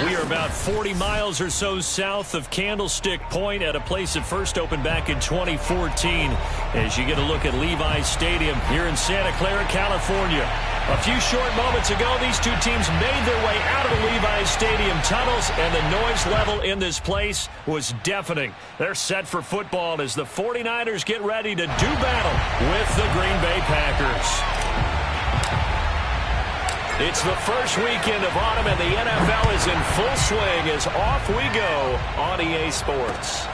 We are about 40 miles or so south of Candlestick Point at a place that first opened back in 2014 as you get a look at Levi's Stadium here in Santa Clara, California. A few short moments ago, these two teams made their way out of the Levi's Stadium tunnels, and the noise level in this place was deafening. They're set for football as the 49ers get ready to do battle with the Green Bay Packers. It's the first weekend of autumn, and the NFL is in full swing as off we go on EA Sports.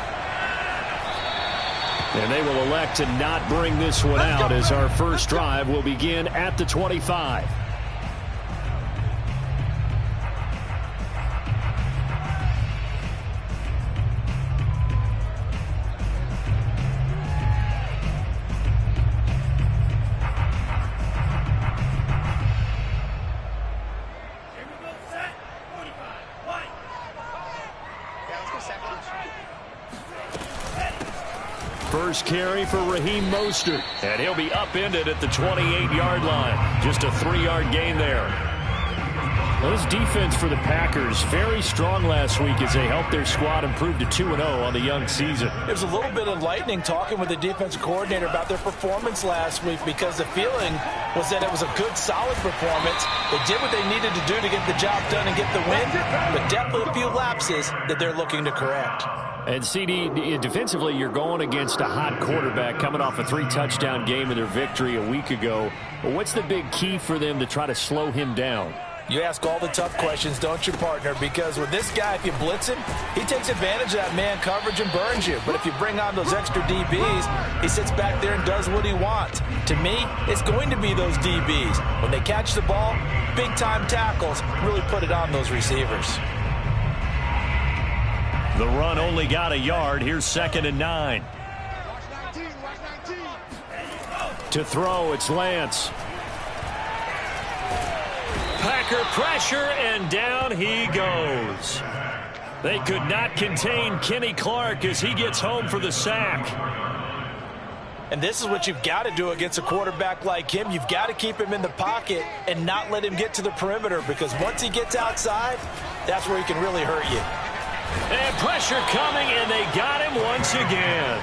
And they will elect to not bring this one out as our first drive will begin at the 25. First carry for Raheem Mostert, and he'll be upended at the 28-yard line. Just a 3-yard gain there. Well, this defense for the Packers, very strong last week as they helped their squad improve to 2-0 on the young season. It was a little bit enlightening talking with the defensive coordinator about their performance last week because the feeling was that it was a good, solid performance. They did what they needed to do to get the job done and get the win, but definitely a few lapses that they're looking to correct. And, CD, defensively, you're going against a hot quarterback coming off a 3-touchdown game in their victory a week ago. But what's the big key for them to try to slow him down? You ask all the tough questions, don't you, partner? Because with this guy, if you blitz him, he takes advantage of that man coverage and burns you. But if you bring on those extra DBs, he sits back there and does what he wants. To me, it's going to be those DBs. When they catch the ball, big-time tackles really put it on those receivers. The run only got a yard. Here's 2nd and 9. To throw, it's Lance. Packer pressure, and down he goes. They could not contain Kenny Clark as he gets home for the sack. And this is what you've got to do against a quarterback like him. You've got to keep him in the pocket and not let him get to the perimeter, because once he gets outside, that's where he can really hurt you. And pressure coming, and they got him once again.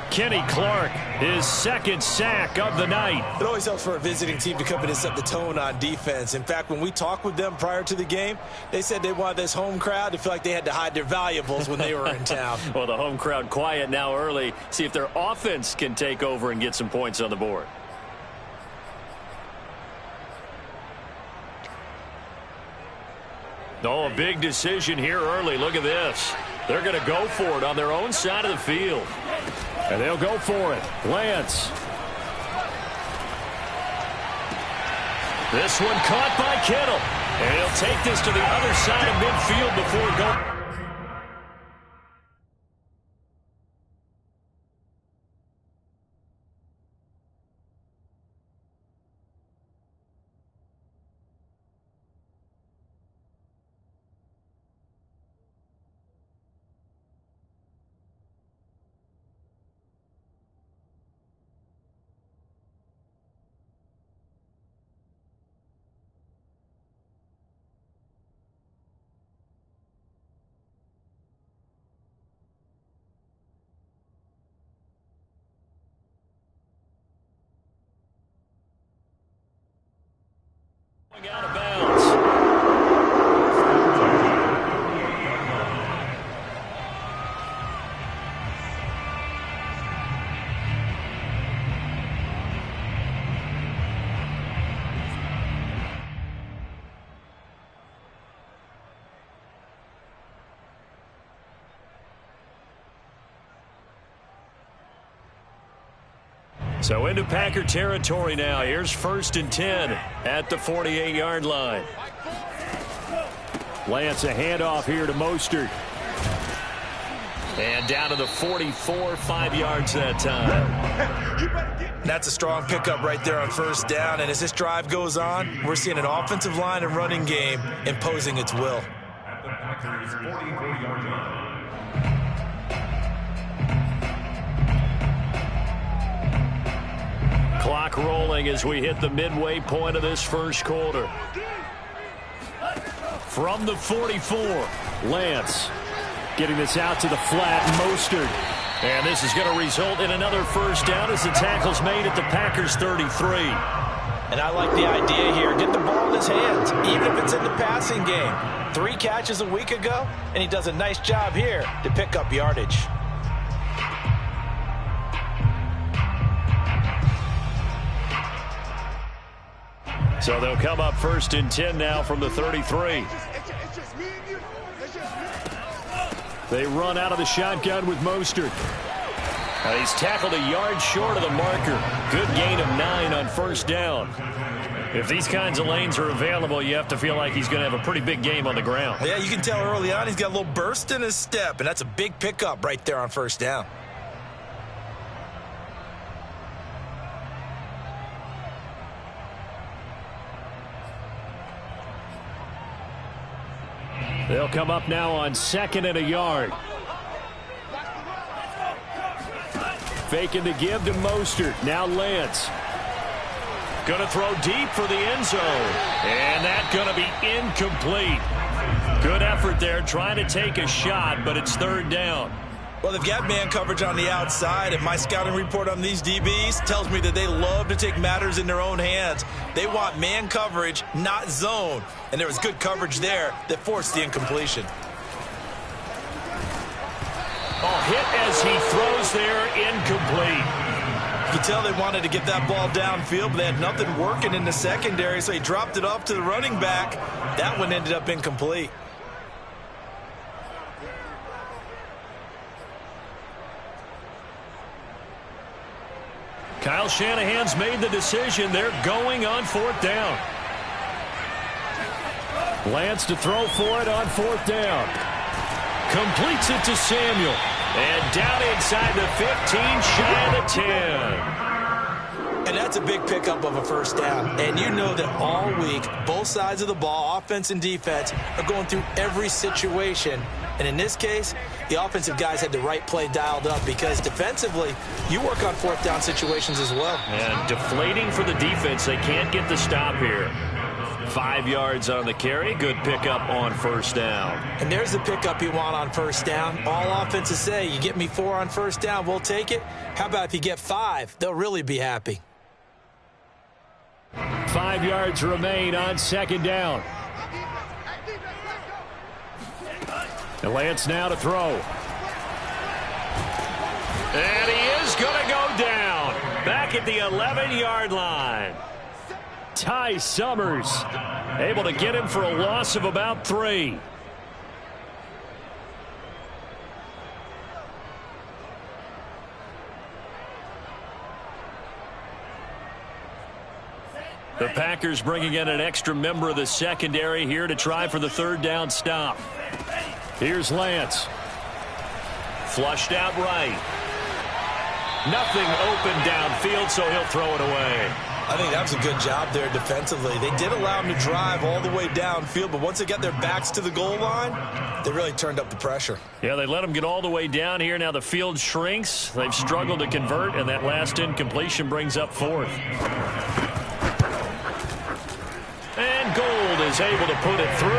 Kenny Clark, his 2nd sack of the night. It always helps for a visiting team to come in and set the tone on defense. In fact, when we talked with them prior to the game, they said they wanted this home crowd to feel like they had to hide their valuables when they were in town. Well, the home crowd quiet now early. See if their offense can take over and get some points on the board. Oh, a big decision here early. Look at this. They're going to go for it on their own side of the field. And they'll go for it. Lance. This one caught by Kittle. And he'll take this to the other side of midfield before going. Out of bounds. So into Packer territory now. Here's 1st and 10 at the 48-yard line. Lance, a handoff here to Mostert. And down to the 44, 5 yards that time. That's a strong pickup right there on 1st down. And as this drive goes on, we're seeing an offensive line and running game imposing its will. At the Packers' 44-yard line. Clock rolling as we hit the midway point of this first quarter. From the 44, Lance getting this out to the flat. Mostert. And this is going to result in another first down as the tackle's made at the Packers' 33. And I like the idea here. Get the ball in his hands, even if it's in the passing game. 3 catches a week ago, and he does a nice job here to pick up yardage. So they'll come up 1st and 10 now from the 33. They run out of the shotgun with Mostert. He's tackled a yard short of the marker. Good gain of 9 on first down. If these kinds of lanes are available, you have to feel like he's going to have a pretty big game on the ground. Yeah, you can tell early on he's got a little burst in his step, and that's a big pickup right there on first down. They'll come up now on 2nd and a yard. Faking the give to Mostert. Now Lance. Going to throw deep for the end zone. And that's going to be incomplete. Good effort there trying to take a shot, but it's 3rd down. Well, they've got man coverage on the outside, and my scouting report on these DBs tells me that they love to take matters in their own hands. They want man coverage, not zone. And there was good coverage there that forced the incompletion. Hit as he throws there, incomplete. You can tell they wanted to get that ball downfield, but they had nothing working in the secondary, so he dropped it off to the running back. That one ended up incomplete. Kyle Shanahan's made the decision. They're going on 4th down. Lance to throw for it on 4th down. Completes it to Samuel. And down inside the 15, shy of the 10. And that's a big pickup of a first down. And you know that all week, both sides of the ball, offense and defense, are going through every situation. And in this case, the offensive guys had the right play dialed up because defensively, you work on 4th down situations as well. And deflating for the defense. They can't get the stop here. 5 yards on the carry. Good pickup on first down. And there's the pickup you want on first down. All offenses say, you get me 4 on first down, we'll take it. How about if you get 5? They'll really be happy. 5 yards remain on 2nd down. And Lance now to throw. And he is going to go down. Back at the 11-yard line. Ty Summers able to get him for a loss of about 3. The Packers bringing in an extra member of the secondary here to try for the 3rd down stop. Here's Lance. Flushed out right. Nothing open downfield, so he'll throw it away. I think that was a good job there defensively. They did allow him to drive all the way downfield, but once they got their backs to the goal line, they really turned up the pressure. Yeah, they let him get all the way down here. Now the field shrinks. They've struggled to convert, and that last incompletion brings up 4th. And Gold is able to put it through.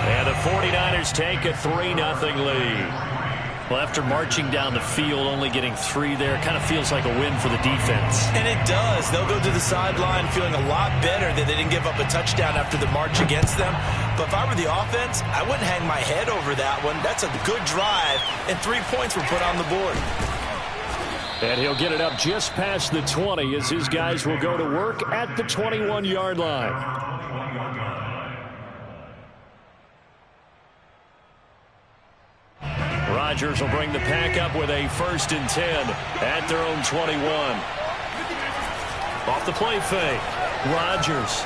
And the 49ers take a 3-0 lead. Well, after marching down the field, only getting 3 there, kind of feels like a win for the defense. And it does. They'll go to the sideline feeling a lot better that they didn't give up a touchdown after the march against them. But if I were the offense, I wouldn't hang my head over that one. That's a good drive, and 3 points were put on the board. And he'll get it up just past the 20 as his guys will go to work at the 21-yard line. Rodgers will bring the pack up with a 1st and 10 at their own 21. Off the play fake. Rodgers.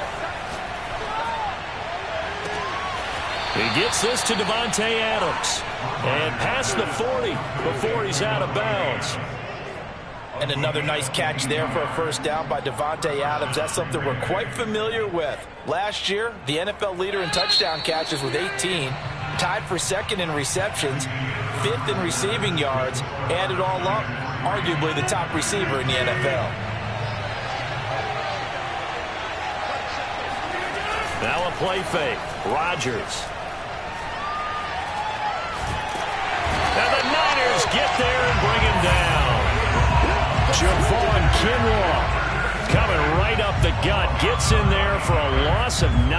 He gets this to Davante Adams. And past the 40 before he's out of bounds. And another nice catch there for a first down by Davante Adams. That's something we're quite familiar with. Last year, the NFL leader in touchdown catches with 18. Tied for 2nd in receptions, 5th in receiving yards, and it all up, arguably the top receiver in the NFL. Now a play fake. Rodgers Javon Kinlaw coming right up the gut. Gets in there for a loss of 9.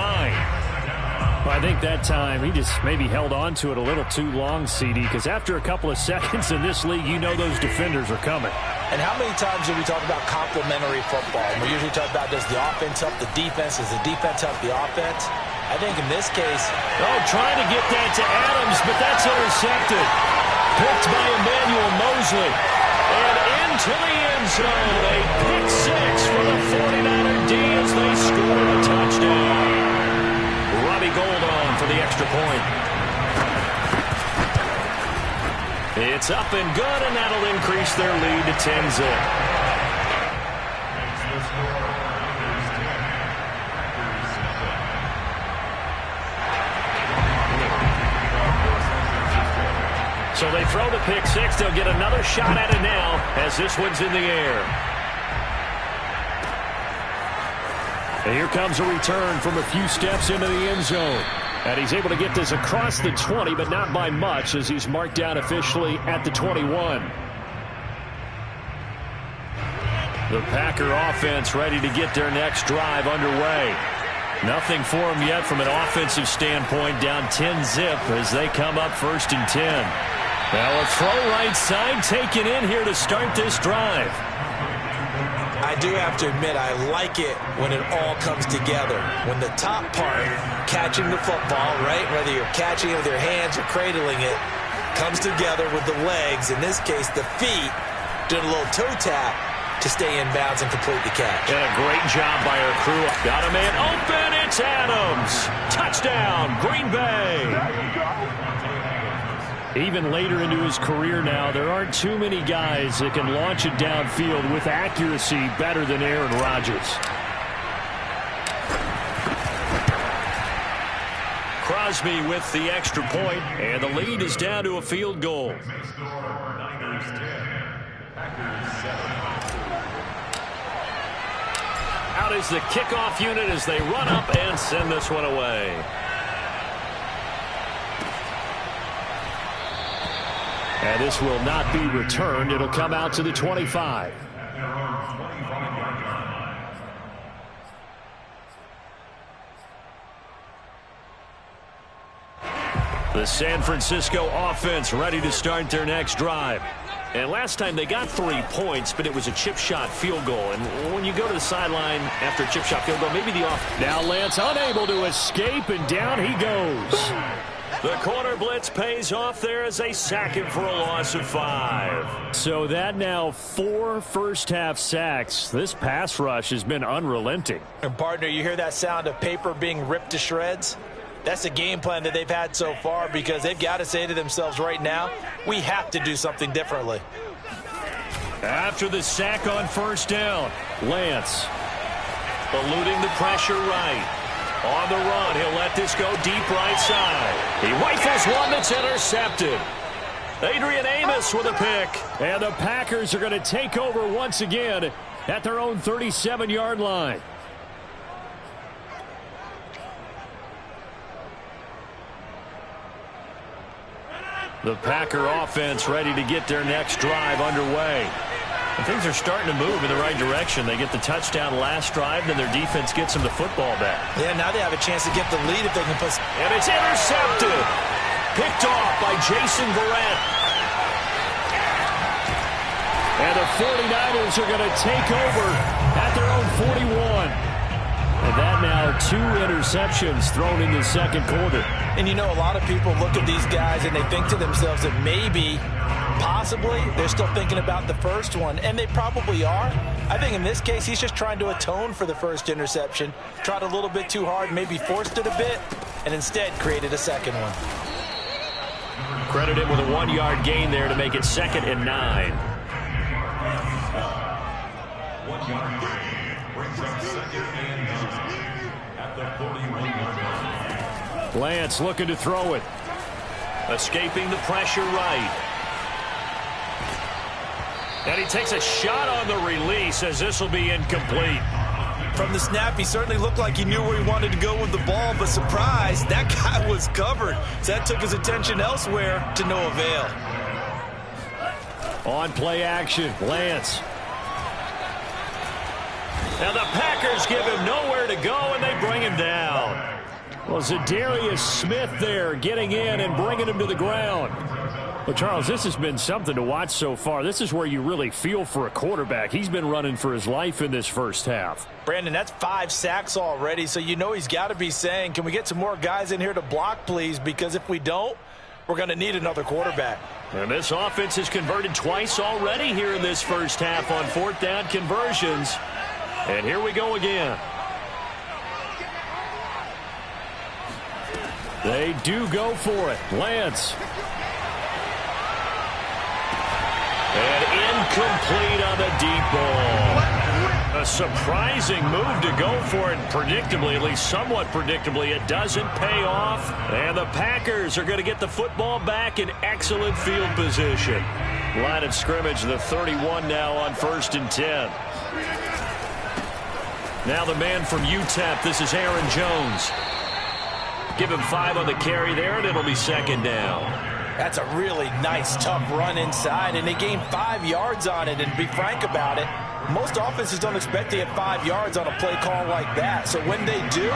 Well, I think that time he just maybe held on to it a little too long, CD, because after a couple of seconds in this league, you know those defenders are coming. And how many times do we talk about complementary football? And we usually talk about, does the offense help the defense? Does the defense help the offense? I think in this case... Oh, trying to get that to Adams, but that's intercepted. Picked by Emmanuel Mosley. And into the end zone. A pick 6 for the 49er D as they score a touchdown. Robbie Gould on for the extra point. It's up and good, and that'll increase their lead to 10-zip. So they throw the pick 6. They'll get another shot at it now as this one's in the air. And here comes a return from a few steps into the end zone. And he's able to get this across the 20, but not by much as he's marked down officially at the 21. The Packer offense ready to get their next drive underway. Nothing for them yet from an offensive standpoint, down 10-zip as they come up 1st and 10. Well, a throw right side taken in here to start this drive. I do have to admit, I like it when it all comes together. When the top part, catching the football, right, whether you're catching it with your hands or cradling it, comes together with the legs, in this case the feet, doing a little toe tap to stay in bounds and complete the catch. And a great job by our crew. Got a man open, it's Adams. Touchdown, Green Bay. Even later into his career now, there aren't too many guys that can launch it downfield with accuracy better than Aaron Rodgers. Crosby with the extra point, and the lead is down to a field goal. Out is the kickoff unit as they run up and send this one away. And this will not be returned. It'll come out to the 25. The San Francisco offense ready to start their next drive. And last time they got 3 points, but it was a chip shot field goal. And when you go to the sideline after a chip shot field goal, maybe the off. Now Lance unable to escape, and down he goes. The corner blitz pays off there as they sack him for a loss of 5. So that now 4 first-half sacks. This pass rush has been unrelenting. And, partner, you hear that sound of paper being ripped to shreds? That's the game plan that they've had so far because they've got to say to themselves right now, we have to do something differently. After the sack on first down, Lance eluding the pressure right. On the run, he'll let this go deep right side. He rifles one that's intercepted. Adrian Amos with a pick. And the Packers are going to take over once again at their own 37-yard line. The Packer offense ready to get their next drive underway. And things are starting to move in the right direction. They get the touchdown last drive, then their defense gets them the football back. Yeah, now they have a chance to get the lead if they can put... And it's intercepted. Picked off by Jason Verrett. And the 49ers are going to take over at their own 41. And that now 2 interceptions thrown in the second quarter. And you know, a lot of people look at these guys and they think to themselves that maybe, possibly, they're still thinking about the first one. And they probably are. I think in this case, he's just trying to atone for the first interception. Tried a little bit too hard, maybe forced it a bit, and instead created a second one. Credit him with a 1-yard gain there to make it 2nd and 9. 1 yard gain brings up 2nd and 9 at the 41-yard line. Lance looking to throw it. Escaping the pressure right. And he takes a shot on the release as this will be incomplete. From the snap, he certainly looked like he knew where he wanted to go with the ball, but surprise, that guy was covered. So that took his attention elsewhere to no avail. On play action, Lance And the Packers give him nowhere to go, and they bring him down. Well, Zadarius Smith there getting in and bringing him to the ground. Well, Charles, this has been something to watch so far. This is where you really feel for a quarterback. He's been running for his life in this first half. Brandon, that's 5 sacks already, so you know he's got to be saying, can we get some more guys in here to block, please? Because if we don't, we're going to need another quarterback. And this offense has converted twice already here in this first half on 4th down conversions. And here we go again. They do go for it. Lance. And incomplete on the deep ball. A surprising move to go for it. Predictably, at least somewhat predictably, it doesn't pay off. And the Packers are going to get the football back in excellent field position. Line of scrimmage, the 31 now on 1st and 10. Now the man from UTEP, this is Aaron Jones. Give him 5 on the carry there, and it'll be 2nd down. That's a really nice, tough run inside, and they gained 5 yards on it. And to be frank about it, most offenses don't expect to get 5 yards on a play call like that. So when they do,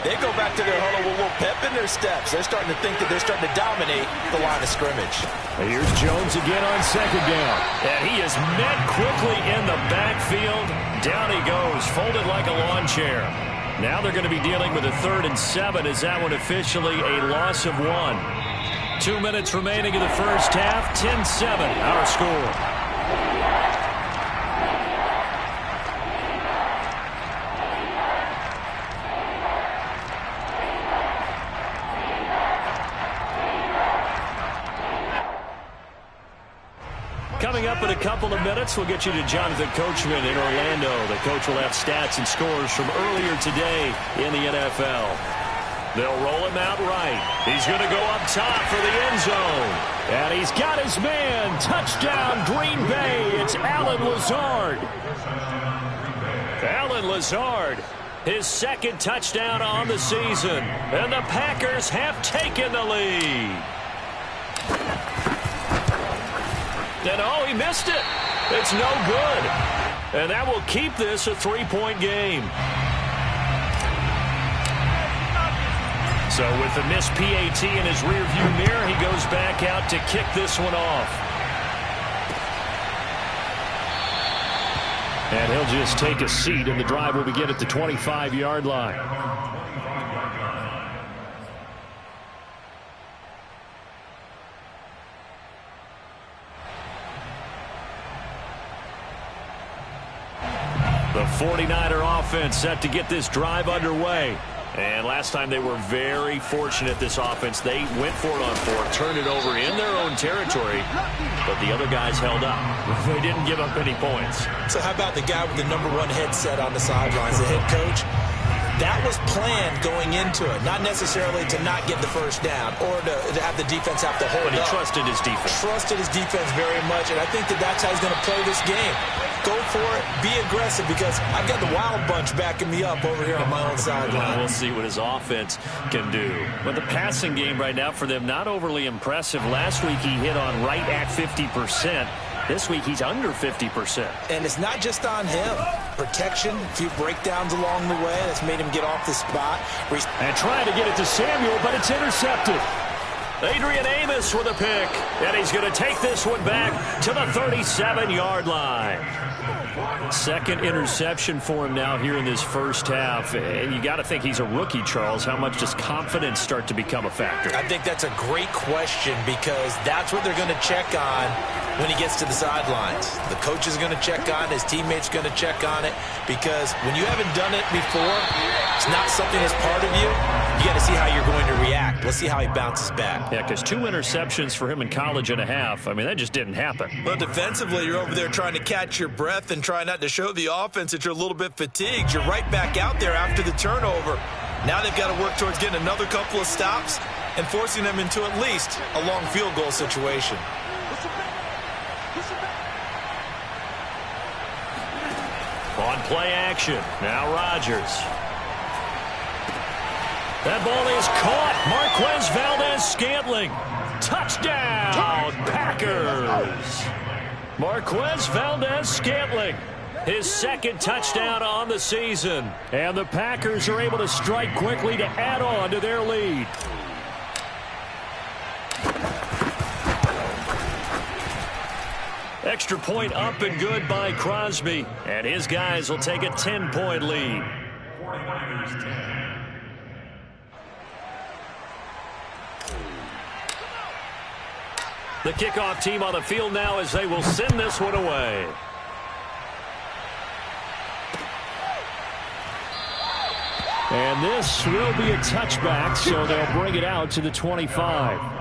they go back to their huddle with a little pep in their steps. They're starting to think that they're starting to dominate the line of scrimmage. And here's Jones again on 2nd down. And he is met quickly in the backfield. Down he goes, folded like a lawn chair. Now they're going to be dealing with a 3rd and 7. Is that one officially a loss of 1? 2 minutes remaining in the first half. 10-7, our score. Coming up in a couple of minutes, we'll get you to Jonathan Coachman in Orlando. The coach will have stats and scores from earlier today in the NFL. They'll roll him out right. He's going to go up top for the end zone. And he's got his man. Touchdown, Green Bay. It's Allen Lazard. Allen Lazard, his 2nd touchdown on the season. And the Packers have taken the lead. And oh, he missed it. It's no good. And that will keep this a 3-point game. So with the missed PAT in his rearview mirror, he goes back out to kick this one off. And he'll just take a seat, and the drive will begin at the 25-yard line. The 49er offense set to get this drive underway. And last time they were very fortunate, this offense. They went for it on 4th, turned it over in their own territory, but the other guys held up. They didn't give up any points. So how about the guy with the #1 headset on the sidelines, the head coach? That was planned going into it, not necessarily to not get the first down or to have the defense have to hold up. But he trusted his defense. Trusted his defense very much, and I think that that's how he's going to play this game. Go for it, be aggressive, because I've got the Wild Bunch backing me up over here on my own sideline. We'll see what his offense can do. But the passing game right now for them, not overly impressive. Last week he hit on right at 50%. This week he's under 50%. And it's not just on him. Protection, a few breakdowns along the way that's made him get off the spot. And trying to get it to Samuel, but it's intercepted. Adrian Amos with a pick, and he's going to take this one back to the 37-yard line. 2nd interception for him now here in this first half. And you got to think he's a rookie, Charles. How much does confidence start to become a factor? I think that's a great question, because that's what they're going to check on when he gets to the sidelines. The coach is going to check on it. His teammates going to check on it, because when you haven't done it before, it's not something that's part of you. You got to see how you're going to react. Let's see how he bounces back. Yeah, because 2 interceptions for him in college and a half. I mean, that just didn't happen. Well, defensively, you're over there trying to catch your breath and try not to show the offense that you're a little bit fatigued. You're right back out there after the turnover. Now they've got to work towards getting another couple of stops and forcing them into at least a long field goal situation. On play action. Now Rodgers. That ball is caught. Marquez Valdez-Scantling. Touchdown, Packers. Marquez Valdez-Scantling his second touchdown on the season. And the Packers are able to strike quickly to add on to their lead. Extra point up and good by Crosby. And his guys will take a 10-point lead. 49ers 10. The kickoff team on the field now as they will send this one away. And this will be a touchback, so they'll bring it out to the 25.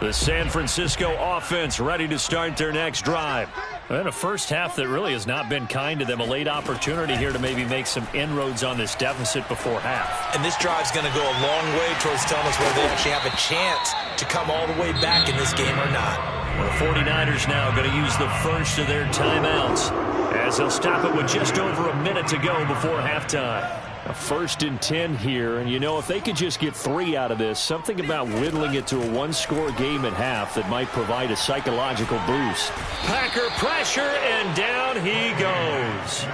The San Francisco offense ready to start their next drive. And a first half that really has not been kind to them. A late opportunity here to maybe make some inroads on this deficit before half. And this drive's going to go a long way towards telling us whether they actually have a chance to come all the way back in this game or not. Well, the 49ers now going to use the first of their timeouts as they'll stop it with just over a minute to go before halftime. A 1st and 10 here, and you know, if they could just get 3 out of this, something about whittling it to a one-score game at half that might provide a psychological boost. Packer pressure, and down he goes.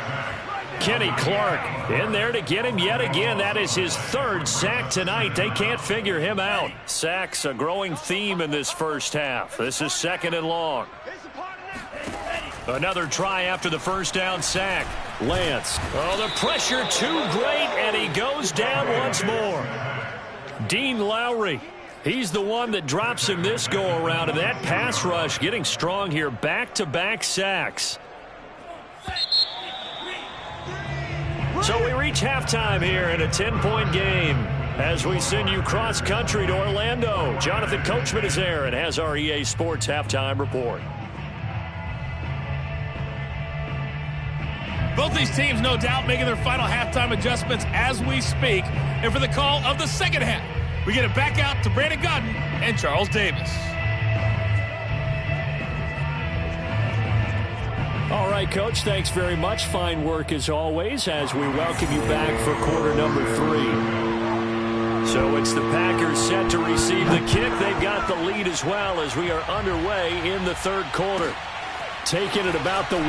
Kenny Clark in there to get him yet again. That is his 3rd sack tonight. They can't figure him out. Sacks a growing theme in this first half. This is 2nd and long. Another try after the first down sack. Lance. Oh, the pressure too great, and he goes down once more. Dean Lowry. He's the one that drops him this go-around, and that pass rush getting strong here. Back-to-back sacks. So we reach halftime here in a 10-point game as we send you cross-country to Orlando. Jonathan Coachman is there and has our EA Sports halftime report. Both these teams, no doubt, making their final halftime adjustments as we speak. And for the call of the second half, we get it back out to Brandon Godden and Charles Davis. All right, Coach, thanks very much. Fine work as always as we welcome you back for quarter number 3. So it's the Packers set to receive the kick. They've got the lead as well as we are underway in the 3rd quarter. Taking it about the 1.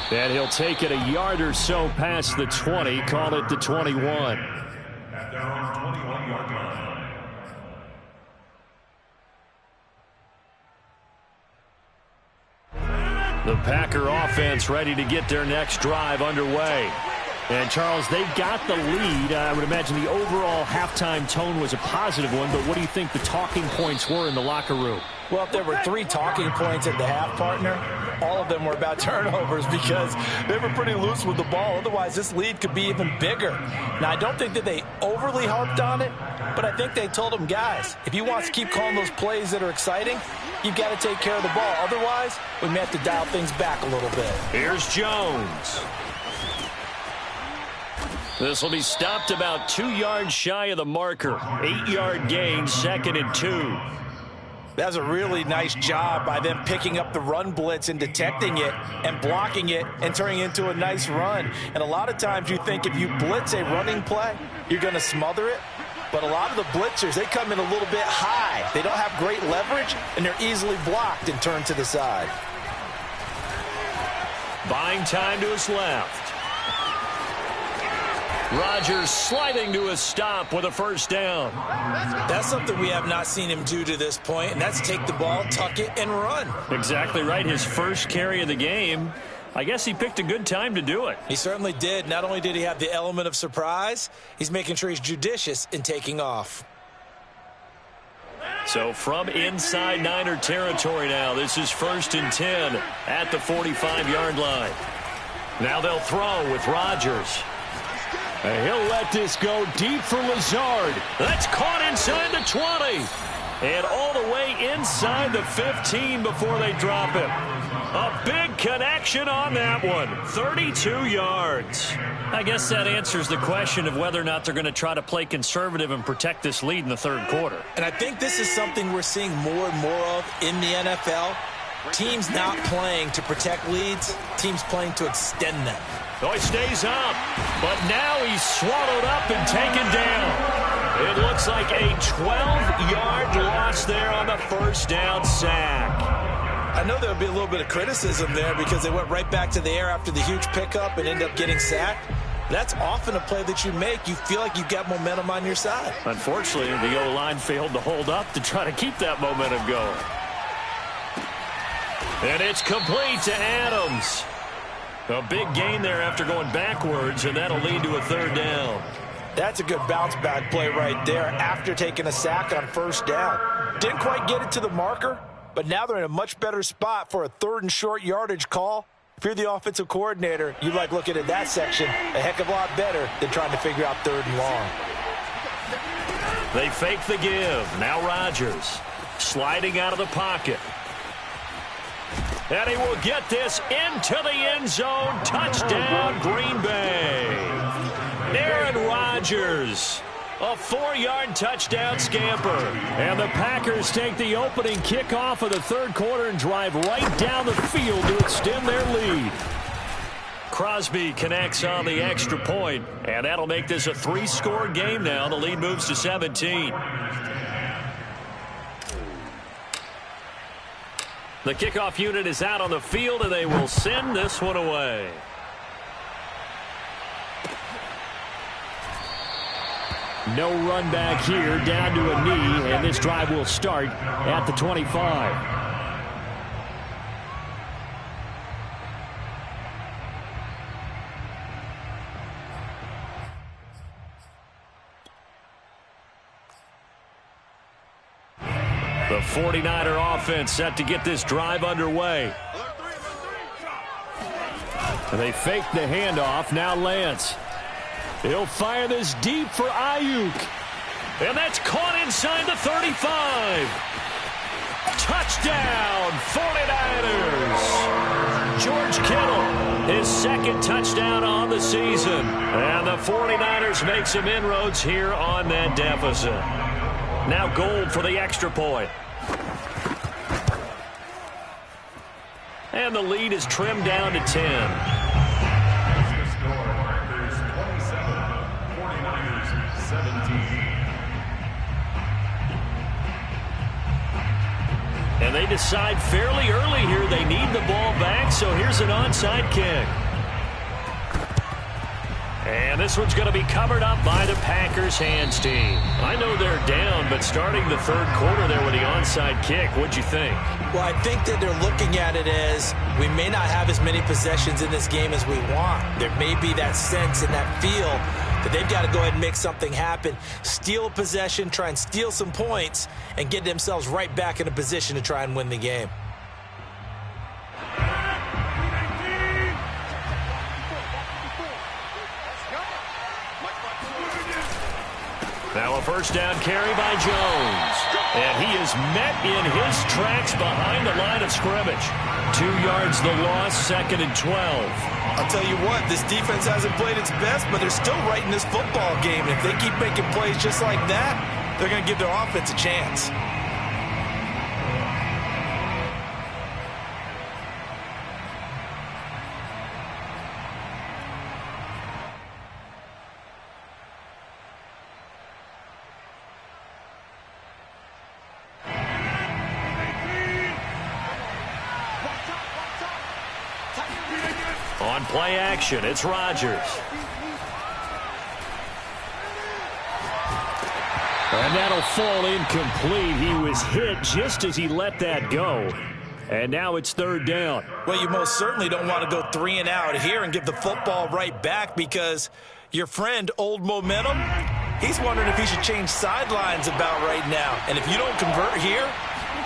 And he'll take it a yard or so past the 20, call it the 21. At their own 21-yard line. The Packer offense ready to get their next drive underway. And, Charles, they've got the lead. I would imagine the overall halftime tone was a positive one, but what do you think the talking points were in the locker room? Well, if there were 3 talking points at the half, partner, all of them were about turnovers because they were pretty loose with the ball. Otherwise, this lead could be even bigger. Now, I don't think that they overly harped on it, but I think they told them, guys, if you want to keep calling those plays that are exciting, you've got to take care of the ball. Otherwise, we may have to dial things back a little bit. Here's Jones. This will be stopped about 2 yards shy of the marker. 8-yard gain, 2nd and 2. That's a really nice job by them picking up the run blitz and detecting it and blocking it and turning it into a nice run. And a lot of times you think if you blitz a running play, you're going to smother it. But a lot of the blitzers, they come in a little bit high. They don't have great leverage, and they're easily blocked and turned to the side. Buying time to his left. Rodgers sliding to a stop with a first down. That's something we have not seen him do to this point, and that's take the ball, tuck it, and run. Exactly right. His first carry of the game. I guess he picked a good time to do it. He certainly did. Not only did he have the element of surprise, he's making sure he's judicious in taking off. So from inside Niner territory now, this is 1st and 10 at the 45-yard line. Now they'll throw with Rodgers. And he'll let this go deep for Lazard. That's caught inside the 20. And all the way inside the 15 before they drop him. A big connection on that one. 32 yards. I guess that answers the question of whether or not they're going to try to play conservative and protect this lead in the 3rd quarter. And I think this is something we're seeing more and more of in the NFL. Teams not playing to protect leads, teams playing to extend them. Oh, he stays up, but now he's swallowed up and taken down. It looks like a 12-yard loss there on the first down sack. I know there'll be a little bit of criticism there because they went right back to the air after the huge pickup and end up getting sacked. That's often a play that you make. You feel like you've got momentum on your side. Unfortunately, the O-line failed to hold up to try to keep that momentum going. And it's complete to Adams. A big gain there after going backwards, and that'll lead to a third down. That's a good bounce-back play right there after taking a sack on first down. Didn't quite get it to the marker, but now they're in a much better spot for a third and short yardage call. If you're the offensive coordinator, you like looking at that section a heck of a lot better than trying to figure out third and long. They fake the give. Now Rodgers sliding out of the pocket. And he will get this into the end zone. Touchdown, Green Bay. Aaron Rodgers, a 4-yard touchdown scamper. And the Packers take the opening kickoff of the third quarter and drive right down the field to extend their lead. Crosby connects on the extra point, and that'll make this a 3-score game now. The lead moves to 17. The kickoff unit is out on the field, and they will send this one away. No run back here, down to a knee, and this drive will start at the 25. The 49er offense set to get this drive underway. And they fake the handoff. Now Lance. He'll fire this deep for Ayuk. And that's caught inside the 35. Touchdown, 49ers. George Kittle, his second touchdown on the season. And the 49ers make some inroads here on that deficit. Now Gold for the extra point. And the lead is trimmed down to 10. And they decide fairly early here they need the ball back, so here's an onside kick. And this one's going to be covered up by the Packers hands team. I know they're down, but starting the third quarter there with the onside kick, what'd you think? Well, I think that they're looking at it as we may not have as many possessions in this game as we want. There may be that sense and that feel that they've got to go ahead and make something happen, steal a possession, try and steal some points, and get themselves right back in a position to try and win the game. Now a first down carry by Jones. And he is met in his tracks behind the line of scrimmage. 2 yards the loss, 2nd and 12. I'll tell you what, this defense hasn't played its best, but they're still right in this football game. And if they keep making plays just like that, they're going to give their offense a chance. On play action, it's Rodgers. And that'll fall incomplete. He was hit just as he let that go. And now it's third down. Well, you most certainly don't want to go 3 and out here and give the football right back because your friend, Old Momentum, he's wondering if he should change sidelines about right now. And if you don't convert here,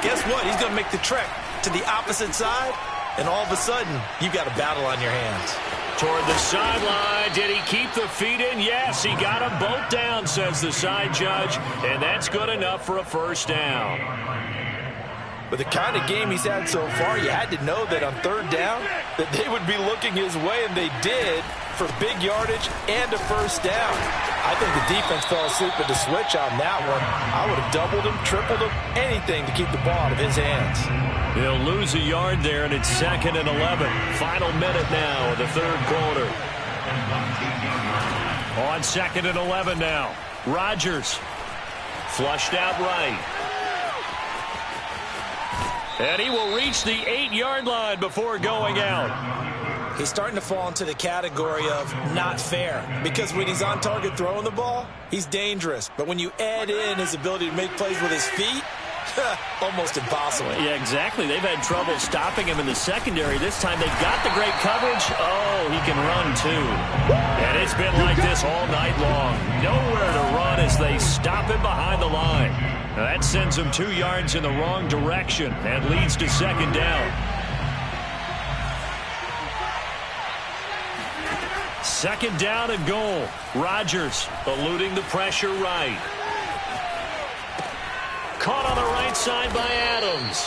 guess what? He's going to make the trek to the opposite side. And all of a sudden, you've got a battle on your hands. Toward the sideline. Did he keep the feet in? Yes, he got them both down, says the side judge. And that's good enough for a first down. With the kind of game he's had so far, you had to know that on third down that they would be looking his way, and they did, for big yardage and a first down. I think the defense fell asleep at the switch on that one. I would have doubled him, tripled him, anything to keep the ball out of his hands. He'll lose a yard there, and it's 2nd and 11. Final minute now of the third quarter. On 2nd and 11 now. Rodgers flushed out right. And he will reach the 8-yard line before going out. He's starting to fall into the category of not fair, because when he's on target throwing the ball, he's dangerous. But when you add in his ability to make plays with his feet, almost impossible. Yeah, exactly. They've had trouble stopping him in the secondary. This time they've got the great coverage. Oh, he can run too. And it's been like this all night long. Nowhere to run as they stop him behind the line. Now that sends him 2 yards in the wrong direction and leads to 2nd down. 2nd down and goal. Rodgers eluding the pressure right. Caught on the right side by Adams.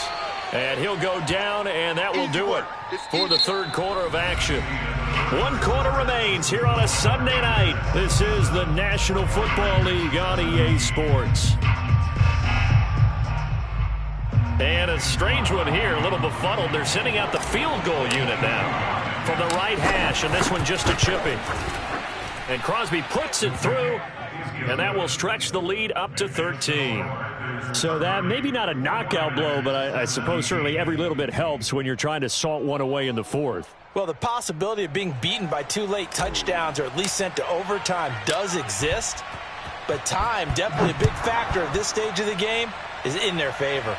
And he'll go down, and that will do it for the third quarter of action. 1 quarter remains here on a Sunday night. This is the National Football League on EA Sports. And a strange one here, a little befuddled. They're sending out the field goal unit now from the right hash, and this one just a chipping. And Crosby puts it through, and that will stretch the lead up to 13. So that maybe not a knockout blow, but I suppose certainly every little bit helps when you're trying to salt one away in the fourth. Well, the possibility of being beaten by 2 late touchdowns or at least sent to overtime does exist, but time, definitely a big factor at this stage of the game, is in their favor.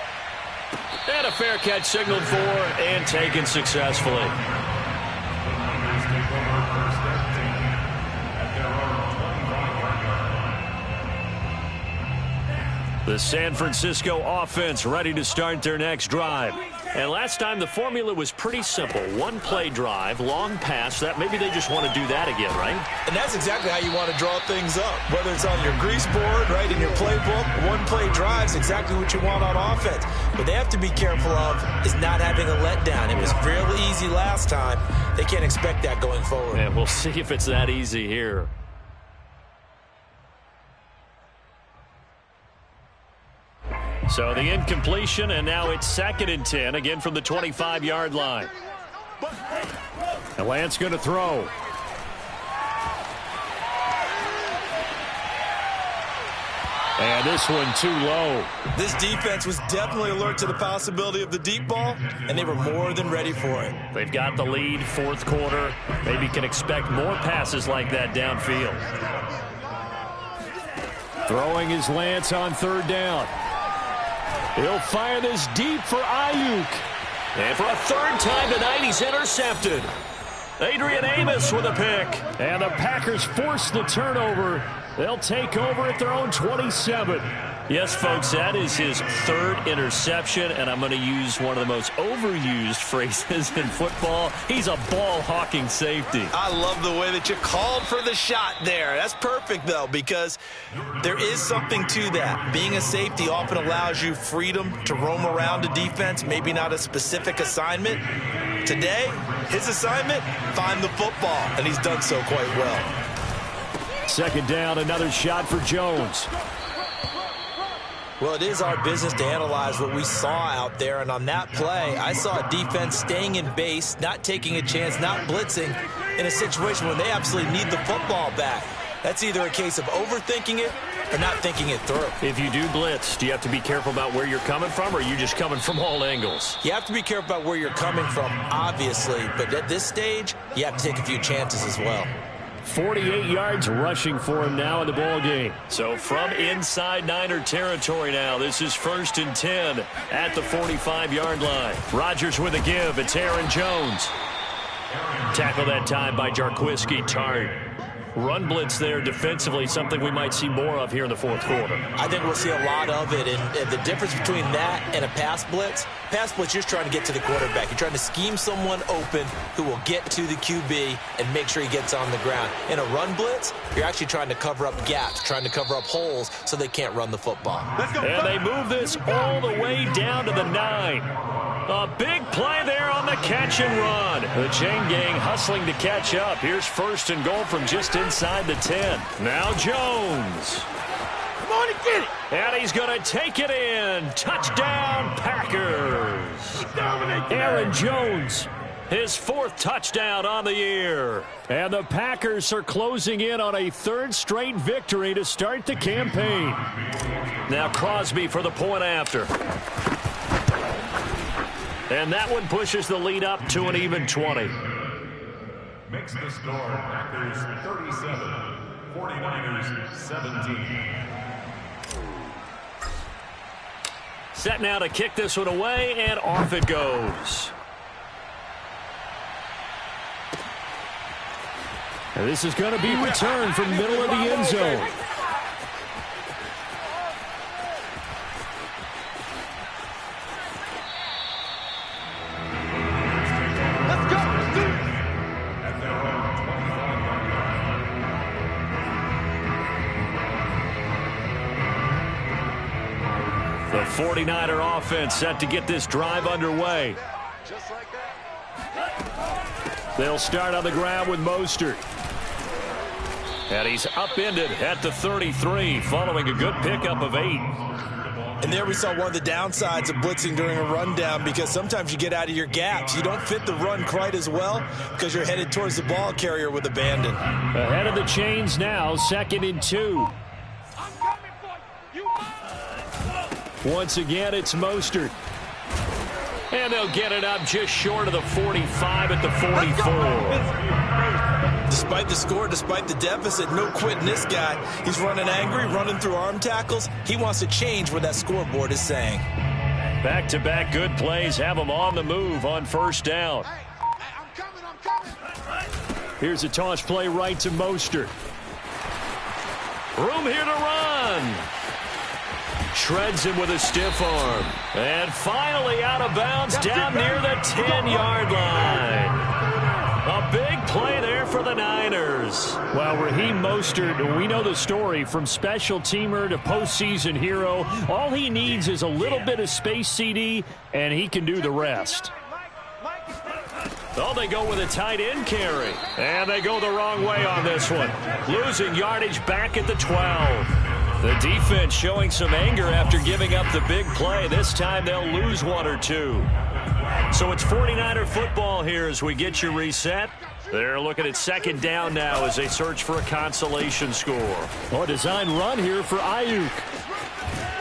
And a fair catch signaled for and taken successfully. The San Francisco offense ready to start their next drive. And last time the formula was pretty simple. 1-play drive, long pass. That maybe they just want to do that again, right? And that's exactly how you want to draw things up. Whether it's on your grease board, right, in your playbook, 1-play drive is exactly what you want on offense. What they have to be careful of is not having a letdown. It was fairly easy last time. They can't expect that going forward. And we'll see if it's that easy here. So the incompletion, and now it's 2nd and 10, again from the 25-yard line. And Lance going to throw. And this one too low. This defense was definitely alert to the possibility of the deep ball, and they were more than ready for it. They've got the lead, fourth quarter. Maybe can expect more passes like that downfield. Throwing is Lance on 3rd down. He'll fire this deep for Ayuk. And for a 3rd time tonight, he's intercepted. Adrian Amos with a pick. And the Packers force the turnover. They'll take over at their own 27. Yes, folks, that is his 3rd interception, and I'm going to use one of the most overused phrases in football. He's a ball-hawking safety. I love the way that you called for the shot there. That's perfect, though, because there is something to that. Being a safety often allows you freedom to roam around a defense, maybe not a specific assignment. Today, his assignment, find the football, and he's done so quite well. 2nd down, another shot for Jones. Well, it is our business to analyze what we saw out there, and on that play, I saw a defense staying in base, not taking a chance, not blitzing in a situation where they absolutely need the football back. That's either a case of overthinking it or not thinking it through. If you do blitz, do you have to be careful about where you're coming from, or are you just coming from all angles? You have to be careful about where you're coming from, obviously, but at this stage, you have to take a few chances as well. 48 yards rushing for him now in the ball game. So from inside Niner territory now, this is 1st and 10 at the 45-yard line. Rodgers with a give. It's Aaron Jones. Tackle that time by Jarquiski Tart. Run blitz there defensively, something we might see more of here in the fourth quarter. I think we'll see a lot of it, and the difference between that and a pass blitz, you're just trying to get to the quarterback. You're trying to scheme someone open who will get to the QB and make sure he gets on the ground. In a run blitz, you're actually trying to cover up gaps, trying to cover up holes so they can't run the football. And they move this all the way down to the 9. A big play there on the catch and run. The chain gang hustling to catch up. Here's first and goal from just inside the 10. Now Jones. Come on and get it. And he's going to take it in. Touchdown, Packers. Aaron Jones, his 4th touchdown on the year. And the Packers are closing in on a 3rd straight victory to start the campaign. Now Crosby for the point after. And that one pushes the lead up to an even 20. Makes the score Packers 37, 49ers 17. Set now to kick this one away, and off it goes. And this is going to be returned from middle of the end zone. The 49er offense set to get this drive underway. They'll start on the ground with Mostert. And he's upended at the 33 following a good pickup of 8. And there we saw one of the downsides of blitzing during a rundown, because sometimes you get out of your gaps. You don't fit the run quite as well because you're headed towards the ball carrier with abandon. Ahead of the chains now, 2nd and 2. Once again, it's Mostert. And they'll get it up just short of the 45 at the 44. Despite the score, despite the deficit, no quitting this guy. He's running angry, running through arm tackles. He wants to change what that scoreboard is saying. Back-to-back good plays have him on the move on 1st down. Here's a toss play right to Mostert. Room here to run. Shreds him with a stiff arm. And finally out of bounds down near the 10-yard line. A big play there for the Niners. Well, Raheem Mostert, we know the story, from special teamer to postseason hero. All he needs is a little bit of space, CD, and he can do the rest. Oh, they go with a tight end carry. And they go the wrong way on this one. Losing yardage back at the 12. The defense showing some anger after giving up the big play. This time they'll lose 1 or 2. So it's 49er football here as we get you reset. They're looking at 2nd down now as they search for a consolation score. Oh, a design run here for Ayuk.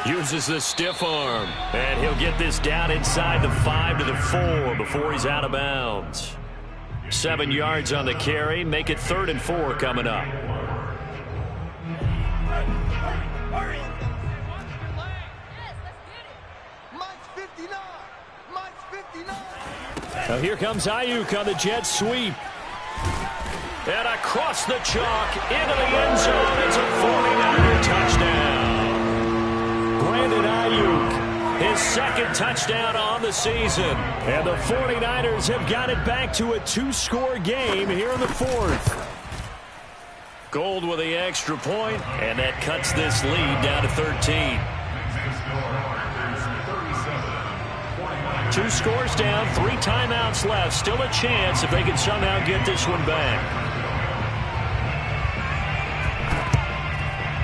Uses the stiff arm. And he'll get this down inside the 5 to the 4 before he's out of bounds. 7 yards on the carry. Make it 3rd and 4 coming up. Now here comes Ayuk on the jet sweep. And across the chalk into the end zone. It's a 49er touchdown. Brandon Ayuk, his 2nd touchdown on the season. And the 49ers have got it back to a 2-score game here in the 4th. Gold with the extra point, and that cuts this lead down to 13. 2 scores down, 3 timeouts left. Still a chance if they can somehow get this one back.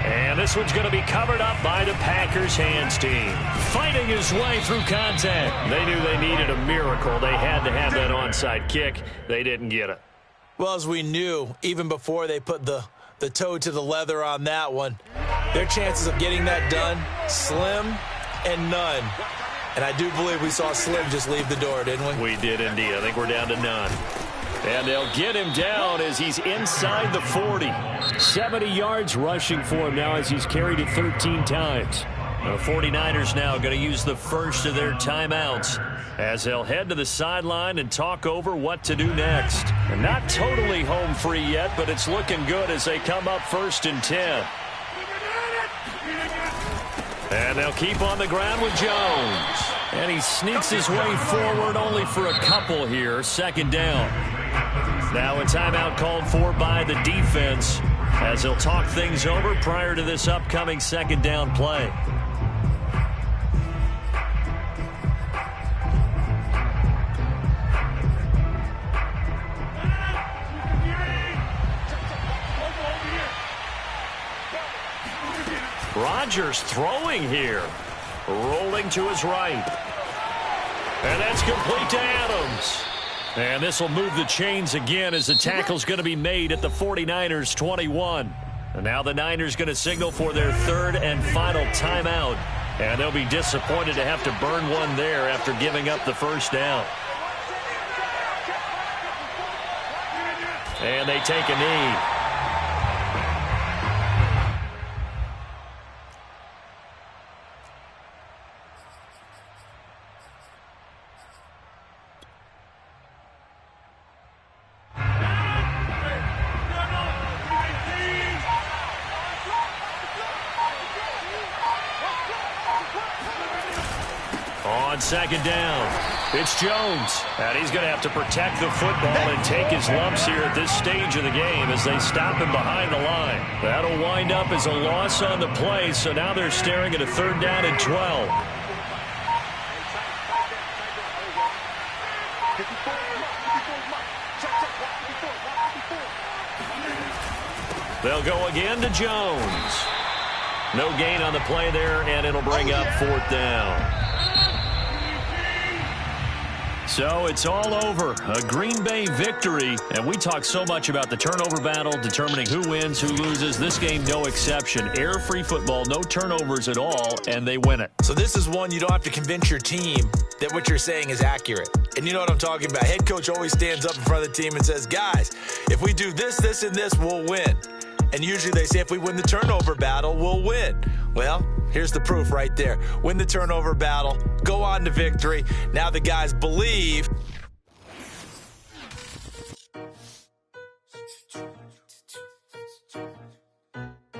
And this one's going to be covered up by the Packers hands team. Fighting his way through contact. They knew they needed a miracle. They had to have that onside kick. They didn't get it. Well, as we knew, even before they put the toe to the leather on that one, their chances of getting that done, slim and none. And I do believe we saw Slim just leave the door, didn't we? We did indeed. I think we're down to none. And they'll get him down as he's inside the 40. 70 yards rushing for him now as he's carried it 13 times. The 49ers now going to use the first of their timeouts as they'll head to the sideline and talk over what to do next. And not totally home free yet, but it's looking good as they come up 1st and 10. And they'll keep on the ground with Jones. And he sneaks his way forward only for a couple here. 2nd down. Now a timeout called for by the defense as they'll talk things over prior to this upcoming 2nd down play. Rodgers throwing here. Rolling to his right. And that's complete to Adams. And this will move the chains again as the tackle's going to be made at the 49ers 21. And now the Niners going to signal for their third and final timeout. And they'll be disappointed to have to burn one there after giving up the first down. And they take a knee. On second down, it's Jones. And he's going to have to protect the football and take his lumps here at this stage of the game as they stop him behind the line. That'll wind up as a loss on the play, so now they're staring at a third down and 12. They'll go again to Jones. No gain on the play there, and it'll bring up fourth down. So it's all over. A Green Bay victory. And we talk so much about the turnover battle, determining who wins, who loses. This game, no exception. Air-free football, no turnovers at all, and they win it. So this is one you don't have to convince your team that what you're saying is accurate. And you know what I'm talking about. Head coach always stands up in front of the team and says, guys, if we do this, this, and this, we'll win. And usually they say if we win the turnover battle, we'll win. Well, here's the proof right there. Win the turnover battle, go on to victory. Now the guys believe